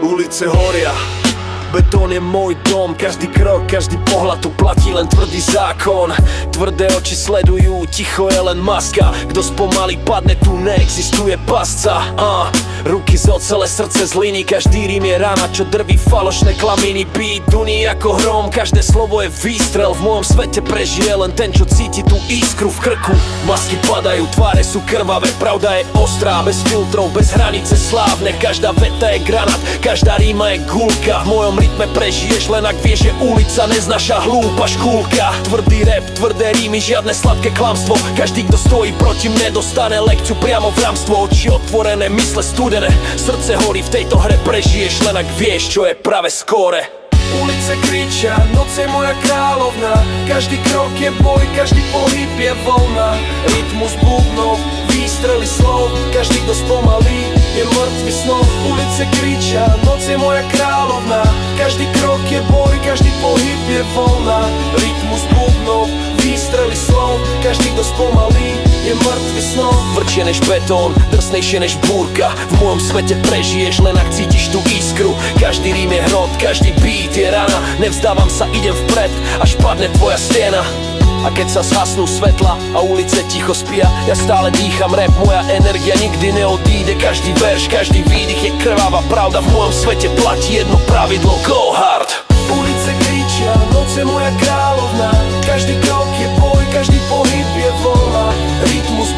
Ulice horia, betón je môj dom, každý krok, každý pohľad, tu platí len tvrdý zákon. Tvrdé oči sledujú, ticho je len maska, kto spomalí padne, tu neexistuje pasca. Ruky z ocele, srdce z hliny, každý rím je rána, čo drví falošné klaminy. Beat duní ako hrom, každé slovo je výstrel, v mojom svete prežije len ten, čo cíti tú iskru v krku. Masky padajú, tváre sú krvavé, pravda je ostrá, bez filtrov, bez hranice slávne. Každá veta je granát, každá ríma je gulka, v mojom rytme prežiješ len ak vieš, že ulica neznáša hlúpa škúlka. Tvrdý rap, tvrdé rímy, žiadne sladké klamstvo, každý, kto stojí proti mne, dostane lekciu priamo v rámstvo. Oči otvorené, mysle studené, srdce horí, v tejto hre prežiješ len ak vieš, čo je práve skóre. Ulice kričia, noc je moja kráľovna, každý krok je boj, každý pohyb je voľna. Rytmus bubnov, výstrely slov, každý, kto spomalí, je mŕtvy snov. Ulice kričia, noc je moja kráľovna, každý krok je boj, každý pohyb je voľna. Rytmus bubnov, výstrely slov, každý, kto spomalí, je mŕtvy snov. Tvrdšie než betón, drsnejšie než búrka, v mojom svete prežiješ len ak cítiš tú iskru. Každý rím je hrot, každý beat je rana, nevzdávam sa, idem vpred, až padne tvoja stena. A keď sa zhasnú svetla a ulice ticho spia, ja stále dýcham rap, moja energia nikdy neodíde. Každý verš, každý výdych je krvavá pravda, v mojom svete platí jedno pravidlo: go hard. Ulice kričia, noc je moja kráľovna, každý krok je boj, každý pohyb je voľna. Rytmus